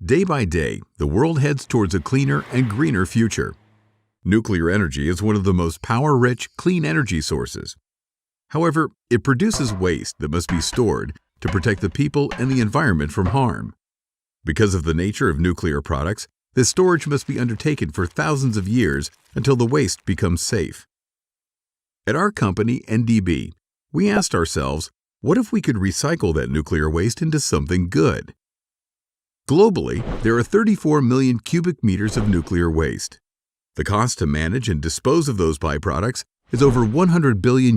Day by day, the world heads towards a cleaner and greener future. Nuclear energy is one of the most power-rich, clean energy sources. However, it produces waste that must be stored to protect the people and the environment from harm. Because of the nature of nuclear products, this storage must be undertaken for thousands of years until the waste becomes safe. At our company, NDB, we asked ourselves, what if we could recycle that nuclear waste into something good? Globally, there are 34 million cubic meters of nuclear waste. The cost to manage and dispose of those byproducts is over $100 billion.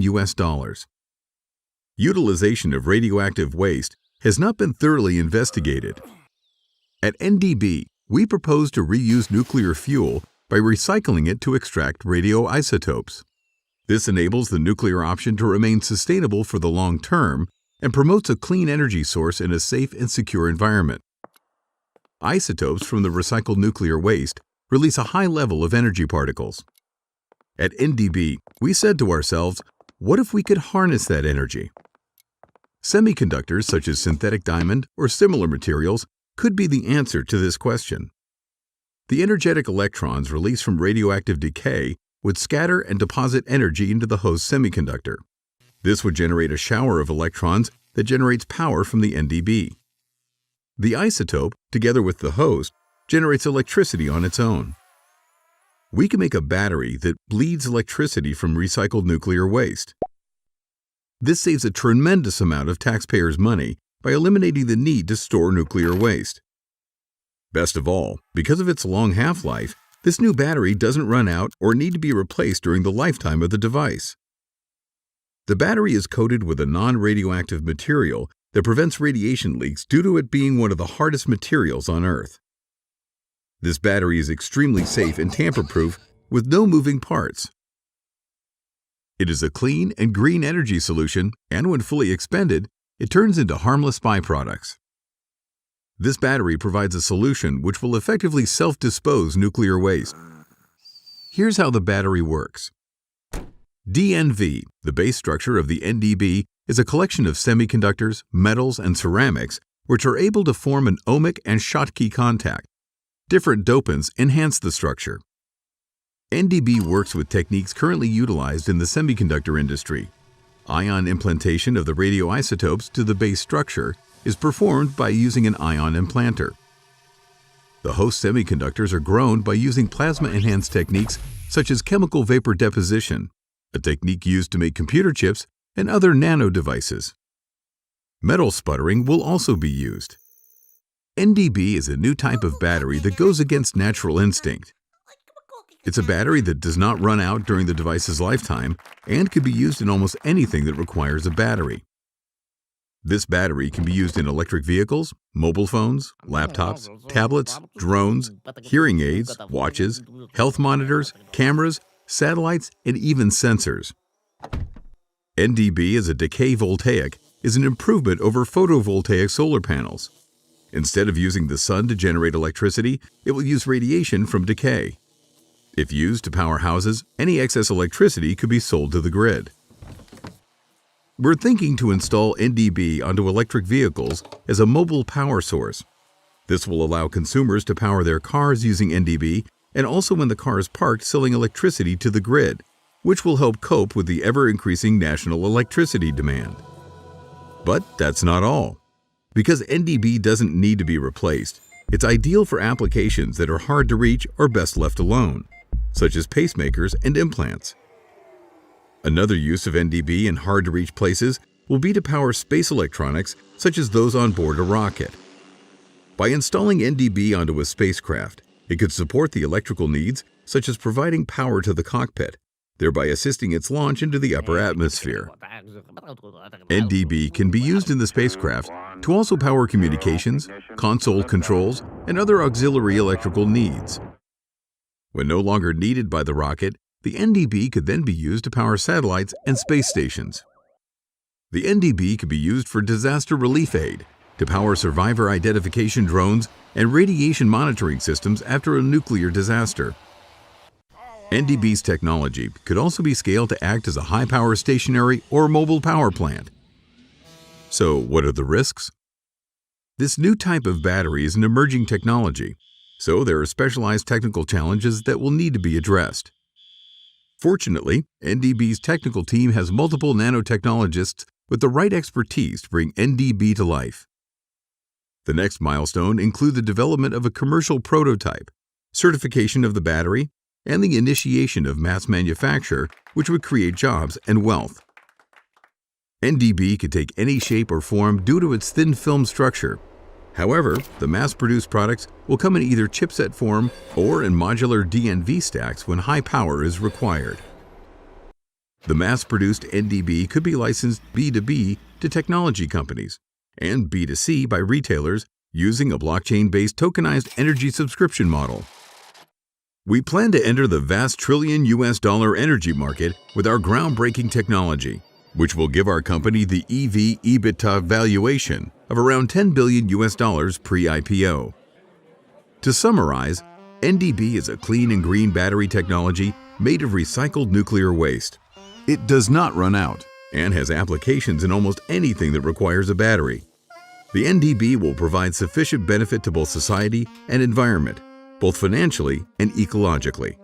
Utilization of radioactive waste has not been thoroughly investigated. At NDB, we propose to reuse nuclear fuel by recycling it to extract radioisotopes. This enables the nuclear option to remain sustainable for the long term and promotes a clean energy source in a safe and secure environment. Isotopes from the recycled nuclear waste release a high level of energy particles. At NDB, we said to ourselves, what if we could harness that energy? Semiconductors such as synthetic diamond or similar materials could be the answer to this question. The energetic electrons released from radioactive decay would scatter and deposit energy into the host semiconductor. This would generate a shower of electrons that generates power from the NDB. The isotope, together with the host, generates electricity on its own. We can make a battery that bleeds electricity from recycled nuclear waste. This saves a tremendous amount of taxpayers' money by eliminating the need to store nuclear waste. Best of all, because of its long half-life, this new battery doesn't run out or need to be replaced during the lifetime of the device. The battery is coated with a non-radioactive material that prevents radiation leaks due to it being one of the hardest materials on Earth. This battery is extremely safe and tamper-proof with no moving parts. It is a clean and green energy solution, and when fully expended, it turns into harmless byproducts. This battery provides a solution which will effectively self-dispose nuclear waste. Here's how the battery works. DNV, the base structure of the NDB, is a collection of semiconductors, metals, and ceramics which are able to form an ohmic and Schottky contact. Different dopants enhance the structure. NDB works with techniques currently utilized in the semiconductor industry. Ion implantation of the radioisotopes to the base structure is performed by using an ion implanter. The host semiconductors are grown by using plasma-enhanced techniques such as chemical vapor deposition, a technique used to make computer chips and other nano devices. Metal sputtering will also be used. NDB is a new type of battery that goes against natural instinct. It's a battery that does not run out during the device's lifetime and can be used in almost anything that requires a battery. This battery can be used in electric vehicles, mobile phones, laptops, tablets, drones, hearing aids, watches, health monitors, cameras, satellites, and even sensors. NDB as a decay voltaic is an improvement over photovoltaic solar panels. Instead of using the sun to generate electricity, it will use radiation from decay. If used to power houses, any excess electricity could be sold to the grid. We're thinking to install NDB onto electric vehicles as a mobile power source. This will allow consumers to power their cars using NDB and also when the car is parked selling electricity to the grid, which will help cope with the ever-increasing national electricity demand. But that's not all. Because NDB doesn't need to be replaced, it's ideal for applications that are hard to reach or best left alone, such as pacemakers and implants. Another use of NDB in hard-to-reach places will be to power space electronics such as those on board a rocket. By installing NDB onto a spacecraft, it could support the electrical needs such as providing power to the cockpit, thereby assisting its launch into the upper atmosphere. NDB can be used in the spacecraft to also power communications, console controls, and other auxiliary electrical needs. When no longer needed by the rocket, the NDB could then be used to power satellites and space stations. The NDB could be used for disaster relief aid, to power survivor identification drones and radiation monitoring systems after a nuclear disaster. NDB's technology could also be scaled to act as a high-power stationary or mobile power plant. So what are the risks? This new type of battery is an emerging technology, so there are specialized technical challenges that will need to be addressed. Fortunately, NDB's technical team has multiple nanotechnologists with the right expertise to bring NDB to life. The next milestone includes the development of a commercial prototype, certification of the battery, and the initiation of mass manufacture, which would create jobs and wealth. NDB could take any shape or form due to its thin film structure. However, the mass-produced products will come in either chipset form or in modular DNV stacks when high power is required. The mass-produced NDB could be licensed B2B to technology companies and B2C by retailers using a blockchain-based tokenized energy subscription model. We plan to enter the vast trillion US dollar energy market with our groundbreaking technology, which will give our company the EV/EBITDA valuation of around $10 billion pre-IPO. To summarize, NDB is a clean and green battery technology made of recycled nuclear waste. It does not run out and has applications in almost anything that requires a battery. The NDB will provide sufficient benefit to both society and environment, both financially and ecologically.